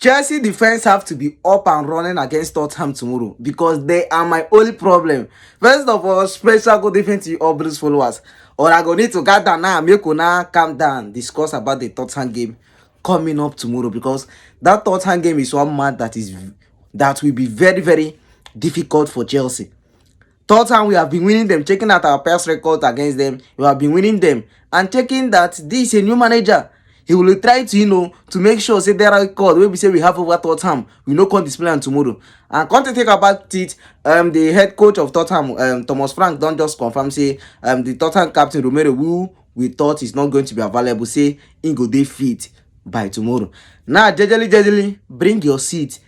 Chelsea defense have to be up and running against Tottenham tomorrow because they are my only problem. First of all, special good evening to you all Blues followers. Or I go need to get down now, make una calm down, discuss about the Tottenham game coming up tomorrow because that Tottenham game is one match that will be very very difficult for Chelsea. Tottenham, we have been winning them, checking out our past record against them. We have been winning them and checking that this is a new manager. He will try to, to make sure say there record wey be say we have over Tottenham. We no come display am tomorrow. And come to think about it, the head coach of Tottenham, Thomas Frank, don't just confirm say the Tottenham captain Romero, who we thought is not going to be available, say he go dey fit by tomorrow. Now, jejely, bring your seat.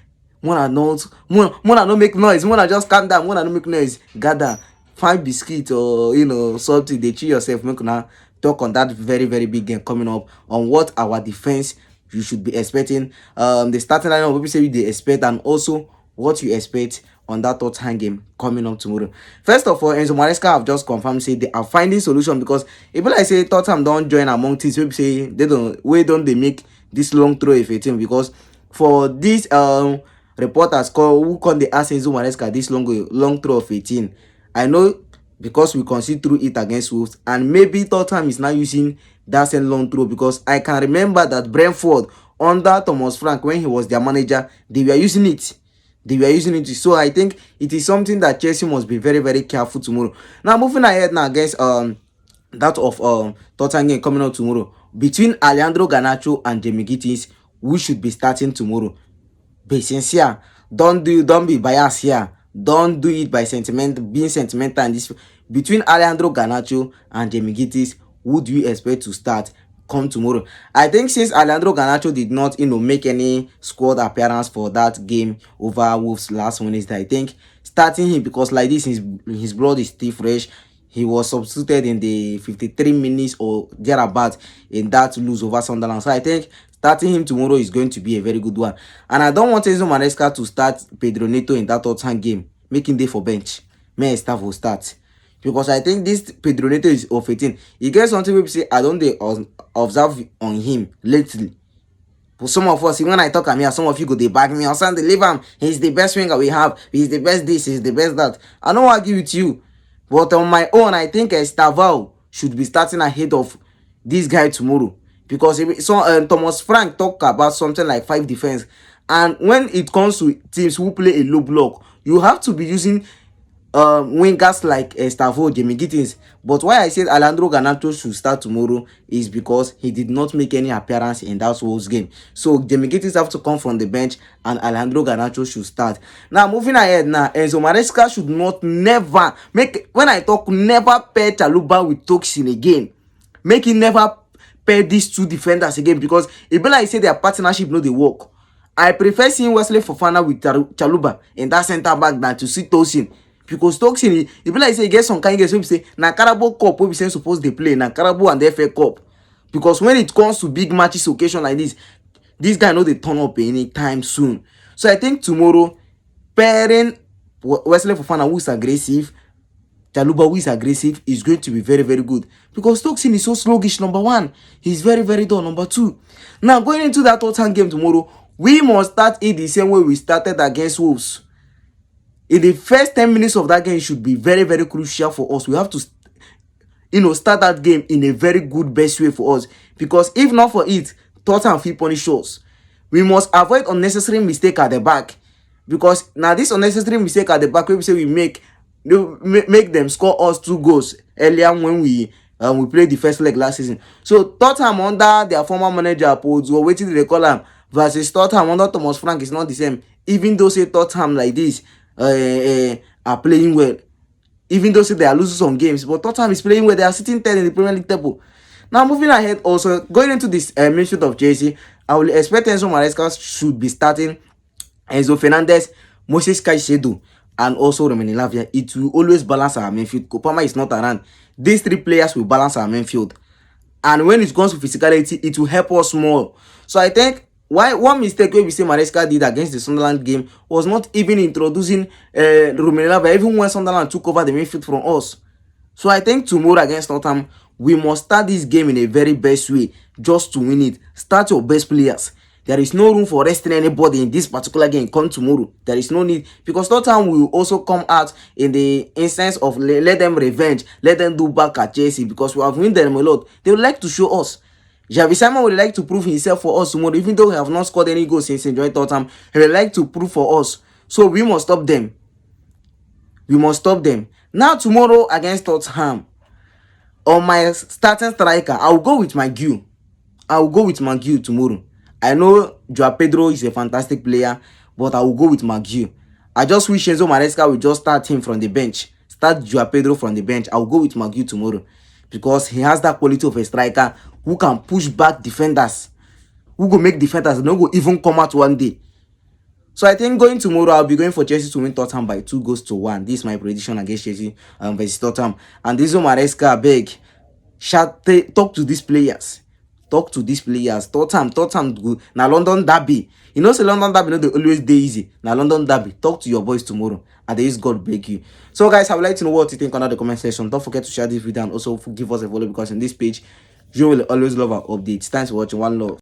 Mona not make noise. Mona just calm down. Mona no make noise. Gather, find biscuit or something. They cheer yourself. Make una talk on that very very big game coming up on what our defense you should be expecting. The starting lineup people say they expect and also what you expect on that Tottenham game coming up tomorrow. First of all, Enzo Maresca have just confirmed say they are finding solution because if I say Tottenham don't join among teams, people say they don't they make this long throw if a team because for this reporters who come dey ask Enzo Maresca this long throw of 18. I know because we concede through it against Wolves and maybe Tottenham is now using that same long throw because I can remember that Brentford under Thomas Frank when he was their manager, they were using it. So I think it is something that Chelsea must be very very careful tomorrow. Now moving ahead now against that of Tottenham game coming out tomorrow between Alejandro Garnacho and Jamie Gittins, who should be starting tomorrow. Be sincere. Don't be biased here. Don't do it by being sentimental. And this between Alejandro Garnacho and Jamie Gittins, who do you expect to start come tomorrow? I think since Alejandro Garnacho did not make any squad appearance for that game over Wolves last Wednesday, I think starting him because like this his blood is still fresh. He was substituted in the 53 minutes or thereabout in that lose over Sunderland. So I think starting him tomorrow is going to be a very good one. And I don't want Enzo Maresca to start Pedro Neto in that Tottenham game, making day for bench. May staff will start. Because I think this Pedro Neto is of 18. He gets something people say I don't observe on him lately. For some of us, when I talk at me, some of you go they back me on Sunday, leave him. He's the best winger we have. He's the best this, he's the best that. I don't argue with you. But on my own, I think Estavao should be starting ahead of this guy tomorrow. Because Thomas Frank talk about something like 5 defense. And when it comes to teams who play a low block, you have to be using wingers like Estavao, Jamie Gittins. But why I said Alejandro Garnacho should start tomorrow is because he did not make any appearance in that Wolves game. So Jamie Gittins have to come from the bench and Alejandro Garnacho should start. Now moving ahead now, Enzo Maresca should never pair Chalobah with Tosin again. Make him never pair these two defenders again because it be like say their partnership no dey work. I prefer seeing Wesley Fofana with Chalobah in that centre back than to see Tosin. Because Tosin, it be like say he get some kind of games wey be say na Carabao Cup wey be say suppose dey play na Carabao and the FA Cup. Because when it comes to big matches occasion like this guy no dey turn up anytime soon. So I think tomorrow pairing Wesley Fofana who is aggressive, Chalobah who is aggressive is going to be very very good because Tosin is so sluggish. Number one, he's very very dull. Number two, now going into that Tottenham game tomorrow, we must start it the same way we started against Wolves. In the first 10 minutes of that game should be very very crucial for us. We have to start that game in a very good best way for us because if not for it, Tottenham fit punish us. We must avoid unnecessary mistake at the back because now this unnecessary mistake at the back we say we make them score us 2 goals earlier when we played the first leg last season. So Tottenham under their former manager Paul or waiting they call him versus Tottenham under Thomas Frank is not the same. Even though say Tottenham like this are playing well, even though say they are losing some games, but Tottenham is playing well. They are sitting 10 in the Premier League table. Now moving ahead, also going into this midfield of Chelsea, I will expect Enzo Maresca should be starting Enzo Fernandez, Moses Caicedo, and also Romelu Lavia. It will always balance our midfield. Kopama is not around. These 3 players will balance our midfield. And when it comes to physicality, it will help us more. So I think one mistake we say Maresca did against the Sunderland game was not even introducing Romelu Lavia, even when Sunderland took over the midfield from us. So I think tomorrow against Tottenham, we must start this game in a very best way just to win it. Start your best players. There is no room for resting anybody in this particular game. Come tomorrow, there is no need, because Tottenham will also come out in the instance of let them revenge, let them do back at Chelsea, because we have won them a lot. They would like to show us. Javi Simon would like to prove himself for us tomorrow, even though we have not scored any goals since he joined Tottenham. He would like to prove for us. So we must stop them. We must stop them. Now tomorrow against Tottenham, on my starting striker, I will go with Maguire. I will go with Maguire tomorrow. I know Joao Pedro is a fantastic player, but I will go with Maguire. I just wish Enzo Maresca will just start him from the bench. Start Joao Pedro from the bench. I will go with Maguire tomorrow, because he has that quality of a striker who can push back defenders, who go make defenders no go even come out one day. So I think going tomorrow, I'll be going for Chelsea to win Tottenham by 2-1. This is my prediction against Chelsea versus Tottenham. And this is Maresca, beg, talk to these players. Talk to these players. Tottenham good. Now London derby. You know, say London derby, they always day easy. Now London derby. Talk to your boys tomorrow, and there is God break you. So guys, I would like to know what you think under the comment section. Don't forget to share this video and also give us a follow, because in this page, you will always love our updates. Thanks for watching. One love.